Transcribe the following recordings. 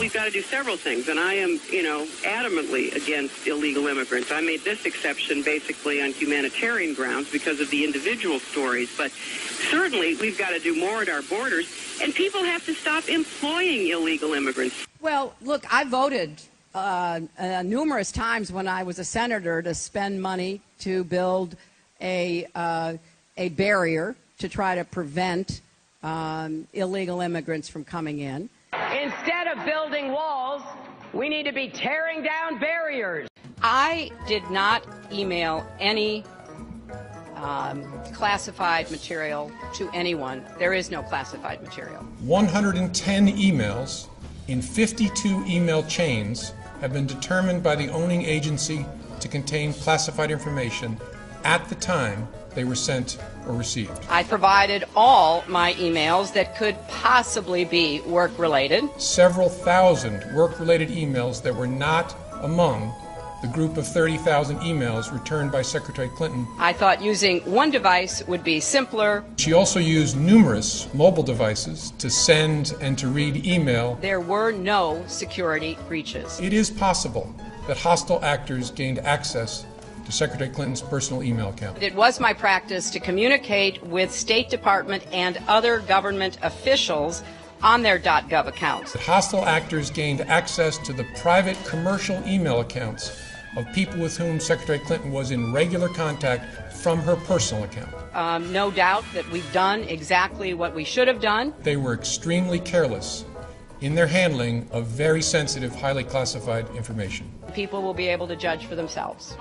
we've got to do several things, and I am, adamantly against illegal immigrants. I made this exception basically on humanitarian grounds because of the individual stories, but certainly we've got to do more at our borders, and people have to stop employing illegal immigrants. Well, look, I voted numerous times when I was a senator to spend money to build a barrier to try to prevent illegal immigrants from coming in. Instead of building walls, we need to be tearing down barriers. I did not email any classified material to anyone. There is no classified material. 110 emails in 52 email chains have been determined by the owning agency to contain classified information at the time they were sent or received. I provided all my emails that could possibly be work-related. Several thousand work-related emails that were not among the group of 30,000 emails returned by Secretary Clinton. I thought using one device would be simpler. She also used numerous mobile devices to send and to read email. There were no security breaches. It is possible that hostile actors gained access to Secretary Clinton's personal email account. It was my practice to communicate with State Department and other government officials on their .gov accounts. The hostile actors gained access to the private commercial email accounts of people with whom Secretary Clinton was in regular contact from her personal account. No doubt that we've done exactly what we should have done. They were extremely careless in their handling of very sensitive, highly classified information. People will be able to judge for themselves.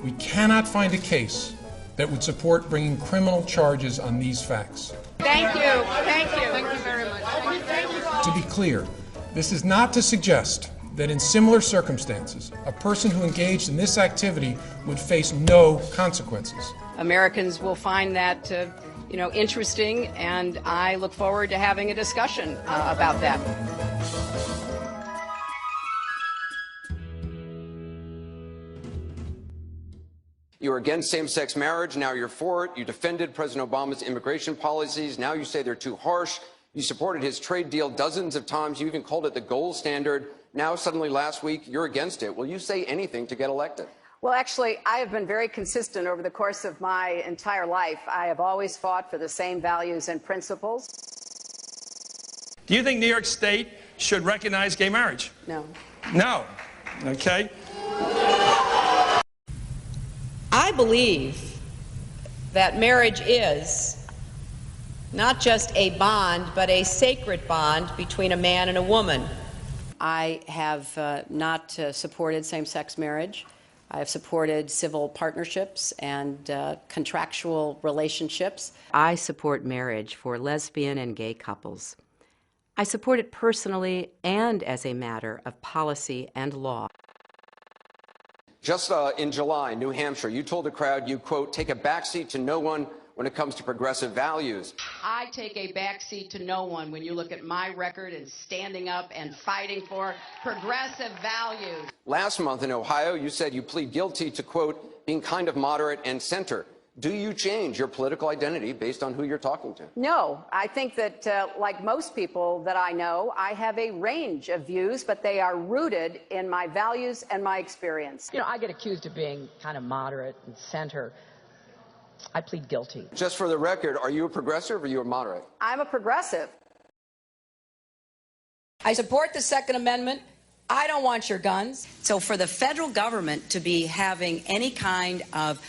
We cannot find a case that would support bringing criminal charges on these facts. Thank you. Thank you. Thank you very much. To be clear, this is not to suggest that in similar circumstances, a person who engaged in this activity would face no consequences. Americans will find that, interesting, and I look forward to having a discussion about that. You were against same-sex marriage, now you're for it. You defended President Obama's immigration policies, now you say they're too harsh. You supported his trade deal dozens of times. You even called it the gold standard. Now, suddenly last week, you're against it. Will you say anything to get elected? Well, actually, I have been very consistent over the course of my entire life. I have always fought for the same values and principles. Do you think New York State should recognize gay marriage? No. No. Okay. I believe that marriage is not just a bond, but a sacred bond between a man and a woman. I have not supported same-sex marriage. I have supported civil partnerships and contractual relationships. I support marriage for lesbian and gay couples. I support it personally and as a matter of policy and law. Just in July, New Hampshire, you told the crowd you, quote, take a backseat to no one when it comes to progressive values. I take a backseat to no one when you look at my record in standing up and fighting for progressive values. Last month in Ohio, you said you plead guilty to, quote, being kind of moderate and center. Do you change your political identity based on who you're talking to? No. I think that, like most people that I know, I have a range of views, but they are rooted in my values and my experience. I get accused of being kind of moderate and center. I plead guilty. Just for the record, are you a progressive or are you a moderate? I'm a progressive. I support the Second Amendment. I don't want your guns. So for the federal government to be having any kind of,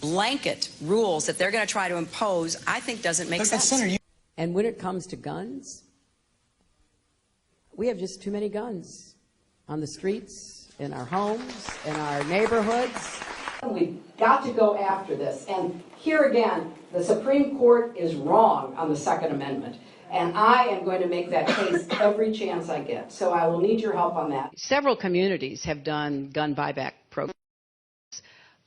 blanket rules that they're going to try to impose, I think doesn't make sense. And when it comes to guns, we have just too many guns on the streets, in our homes, in our neighborhoods. We've got to go after this. And here again, the Supreme Court is wrong on the Second Amendment. And I am going to make that case every chance I get. So I will need your help on that. Several communities have done gun buyback programs.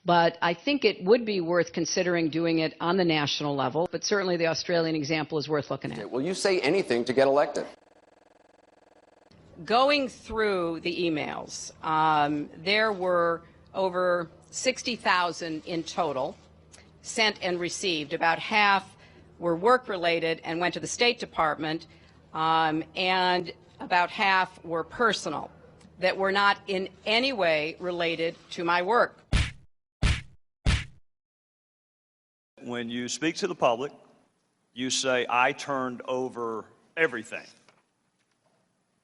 But I think it would be worth considering doing it on the national level. But certainly the Australian example is worth looking at. Will you say anything to get elected? Going through the emails, there were over 60,000 in total sent and received. About half were work-related and went to the State Department, and About half were personal, that were not in any way related to my work. When you speak to the public, you say, I turned over everything.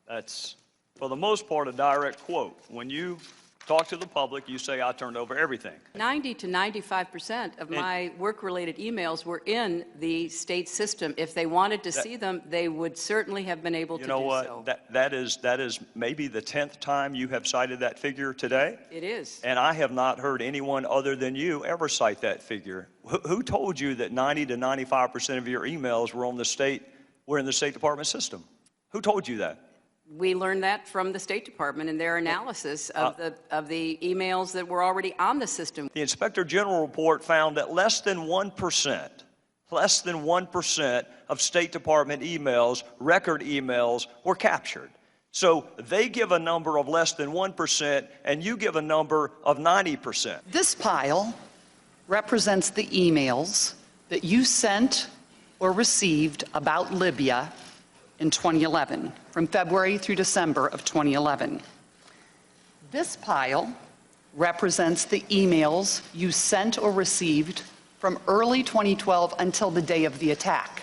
That's, for the most part, a direct quote. When you talk to the public, you say, I turned over everything. 90 to 95% of my work-related emails were in the state system. If they wanted to see them, they would certainly have been able to do so. You know what? That is maybe the 10th time you have cited that figure today. It is. And I have not heard anyone other than you ever cite that figure. Who told you that 90 to 95% of your emails were in the State Department system? Who told you that? We learned that from the State Department in their analysis of the emails that were already on the system. The Inspector General report found that less than 1% of State Department emails, record emails, were captured. So they give a number of less than 1%, and you give a number of 90%. This pile represents the emails that you sent or received about Libya in 2011, from February through December of 2011. This pile represents the emails you sent or received from early 2012 until the day of the attack.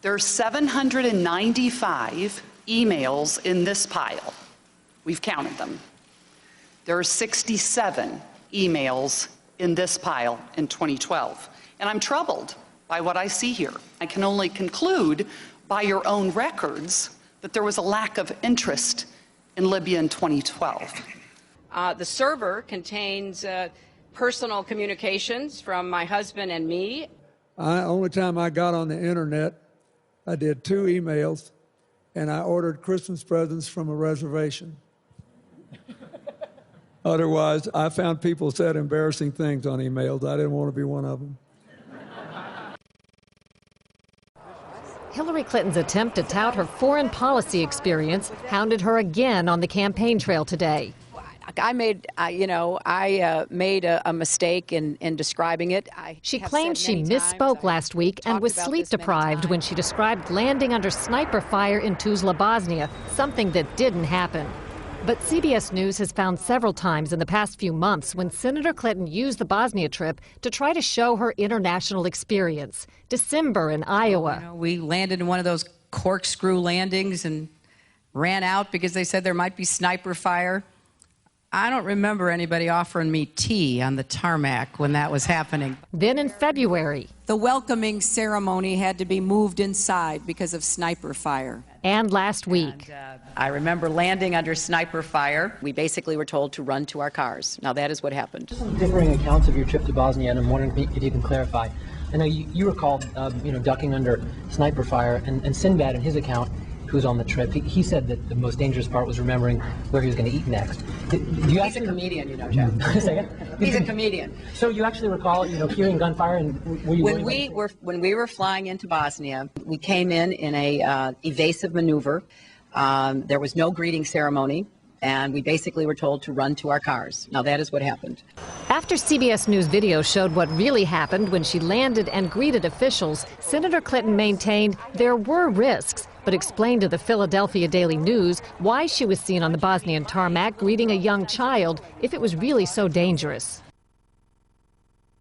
There are 795 emails in this pile. We've counted them. There are 67 emails in this pile in 2012. And I'm troubled by what I see here. I can only conclude by your own records that there was a lack of interest in Libya in 2012. The server contains personal communications from my husband and me. Only time I got on the internet, I did 2 emails, and I ordered Christmas presents from a reservation. Otherwise, I found people said embarrassing things on emails. I didn't want to be one of them. Hillary Clinton's attempt to tout her foreign policy experience hounded her again on the campaign trail today. I made a mistake in describing it. She claimed she misspoke last week and was sleep deprived when she described landing under sniper fire in Tuzla, Bosnia, something that didn't happen. But CBS News has found several times in the past few months when Senator Clinton used the Bosnia trip to try to show her international experience. December in Iowa. We landed in one of those corkscrew landings and ran out because they said there might be sniper fire. I don't remember anybody offering me tea on the tarmac when that was happening. Then in February. The welcoming ceremony had to be moved inside because of sniper fire. And last week. I remember landing under sniper fire. We basically were told to run to our cars. Now that is what happened. Some differing accounts of your trip to Bosnia, and I'm wondering if you can clarify. I know you recall, ducking under sniper fire, and Sinbad in his account, who's on the trip, he said that the most dangerous part was remembering where he was going to eat next. He's a comedian, Jeff. He's a comedian. So you actually recall, hearing gunfire, and were you when we were flying into Bosnia, we came in a evasive maneuver. There was no greeting ceremony, and we basically were told to run to our cars. Now that is what happened. After CBS News video showed what really happened when she landed and greeted officials, Senator Clinton maintained there were risks, but explained to the Philadelphia Daily News why she was seen on the Bosnian tarmac greeting a young child if it was really so dangerous.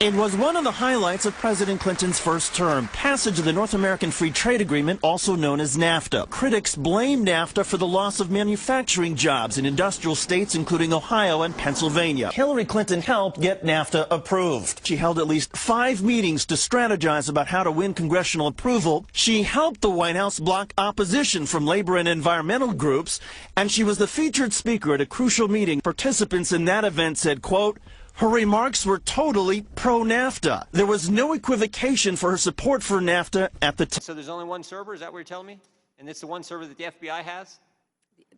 It was one of the highlights of President Clinton's first term, passage of the North American Free Trade Agreement, also known as NAFTA. Critics blame NAFTA for the loss of manufacturing jobs in industrial states, including Ohio and Pennsylvania. Hillary Clinton helped get NAFTA approved. She held at least 5 meetings to strategize about how to win congressional approval. She helped the White House block opposition from labor and environmental groups, and she was the featured speaker at a crucial meeting. Participants in that event said, quote, her remarks were totally pro-NAFTA. There was no equivocation for her support for NAFTA at the time. So there's only one server, is that what you're telling me? And it's the one server that the FBI has?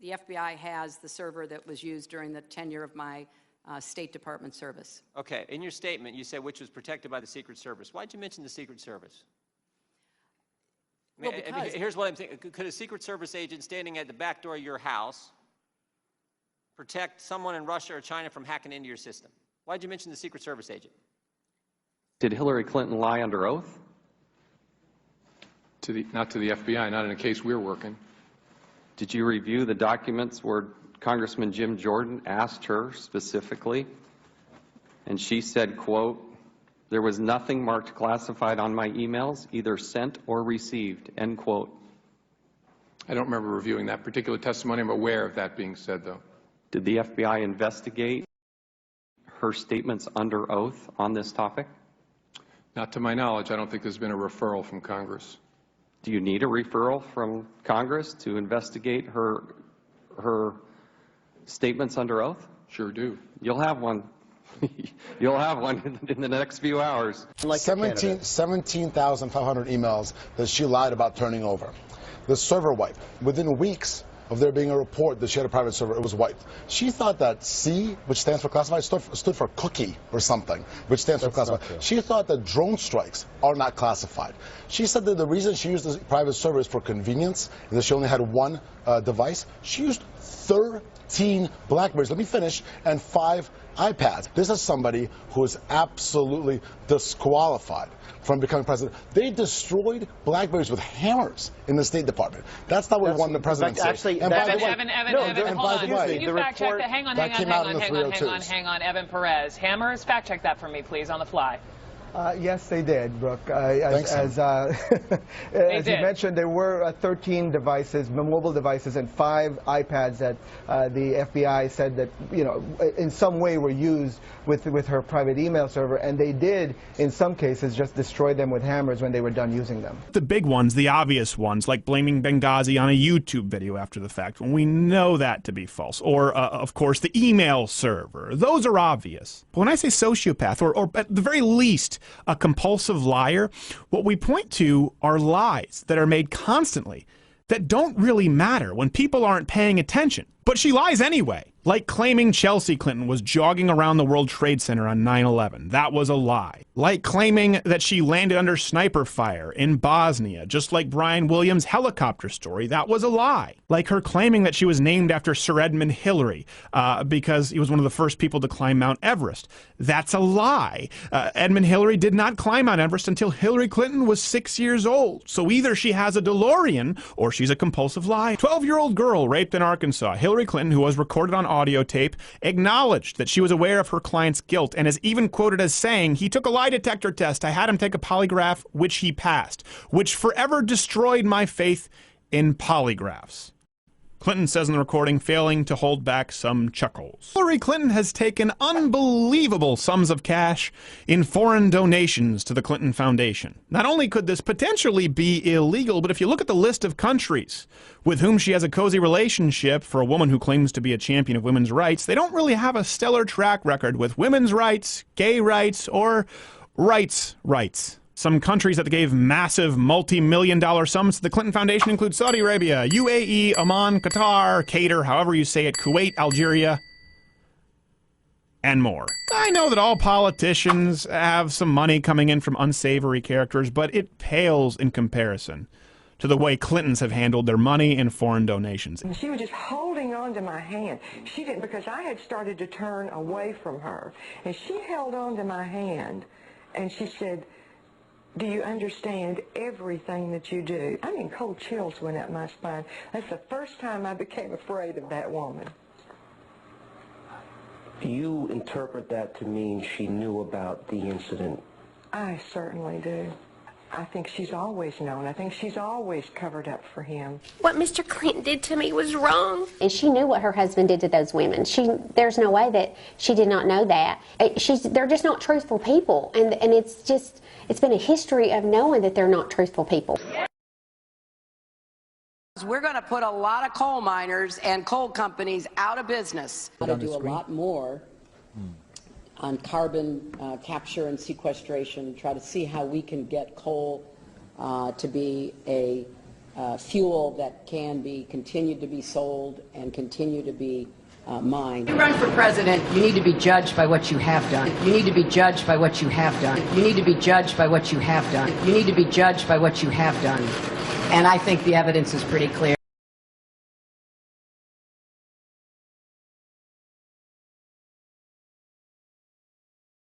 The FBI has the server that was used during the tenure of my State Department service. Okay, in your statement you said which was protected by the Secret Service. Why'd you mention the Secret Service? Here's what I'm thinking. Could a Secret Service agent standing at the back door of your house protect someone in Russia or China from hacking into your system? Why did you mention the Secret Service agent? Did Hillary Clinton lie under oath? Not to the FBI, not in a case we're working. Did you review the documents where Congressman Jim Jordan asked her specifically, and she said, quote, "There was nothing marked classified on my emails, either sent or received," end quote? I don't remember reviewing that particular testimony. I'm aware of that being said, though. Did the FBI investigate her statements under oath on this topic? Not to my knowledge. I don't think there's been a referral from Congress. Do you need a referral from Congress to investigate her statements under oath? Sure do. You'll have one. You'll have one in the next few hours. Like 17,500 emails that she lied about turning over. The server wipe. Within weeks of there being a report that she had a private server, it was wiped. She thought that C, which stands for classified, stood for cookie or something, which stands for classified. She thought that drone strikes are not classified. She said that the reason she used the private server is for convenience, and that she only had one device. She used 13 BlackBerries, let me finish, and 5 iPads. This is somebody who is absolutely disqualified from becoming president. They destroyed BlackBerries with hammers in the State Department. That's not what we wanted the presidency. Actually, and by the way, Evan, hold on. Can you fact check that? Hang on, Evan Perez. Hammers, fact check that for me, please, on the fly. Yes, they did, Brooke. As you mentioned, there were 13 devices, mobile devices, and 5 iPads that the FBI said that, you know, in some way were used with her private email server, and they did, in some cases, just destroy them with hammers when they were done using them. The big ones, the obvious ones, like blaming Benghazi on a YouTube video after the fact, when we know that to be false. Or, of course, the email server. Those are obvious. But when I say sociopath, or at the very least, a compulsive liar, what we point to are lies that are made constantly that don't really matter when people aren't paying attention. But she lies anyway. Like claiming Chelsea Clinton was jogging around the World Trade Center on 9/11. That was a lie. Like claiming that she landed under sniper fire in Bosnia, just like Brian Williams' helicopter story. That was a lie. Like her claiming that she was named after Sir Edmund Hillary because he was one of the first people to climb Mount Everest. That's a lie. Edmund Hillary did not climb Mount Everest until Hillary Clinton was 6 years old. So either she has a DeLorean or she's a compulsive liar. 12-year-old girl raped in Arkansas. Hillary Clinton, who was recorded on audio tape, acknowledged that she was aware of her client's guilt and is even quoted as saying, "He took a lie detector test. I had him take a polygraph, which he passed," which forever destroyed my faith in polygraphs. Clinton says in the recording, failing to hold back some chuckles. Hillary Clinton has taken unbelievable sums of cash in foreign donations to the Clinton Foundation. Not only could this potentially be illegal, but if you look at the list of countries with whom she has a cozy relationship, for a woman who claims to be a champion of women's rights, they don't really have a stellar track record with women's rights, gay rights, or rights. Some countries that gave massive multi-million-dollar sums to the Clinton Foundation include Saudi Arabia, UAE, Oman, Qatar, Qatar, however you say it, Kuwait, Algeria, and more. I know that all politicians have some money coming in from unsavory characters, but it pales in comparison to the way Clintons have handled their money and foreign donations. She was just holding on to my hand. She didn't, because I had started to turn away from her, and she held on to my hand, and she said, "Do you understand everything that you do?" I mean, cold chills went up my spine. That's the first time I became afraid of that woman. Do you interpret that to mean she knew about the incident? I certainly do. I think she's always known. I think she's always covered up for him. What Mr. Clinton did to me was wrong. And she knew what her husband did to those women. There's no way that she did not know that. They're just not truthful people. And it's been a history of knowing that they're not truthful people. We're going to put a lot of coal miners and coal companies out of business. How to do a lot more on carbon capture and sequestration, try to see how we can get coal to be a fuel that can be continued to be sold and continue to be mined. If you run for president, you need to be judged by what you have done. You need to be judged by what you have done. You need to be judged by what you have done. You need to be judged by what you have done. And I think the evidence is pretty clear.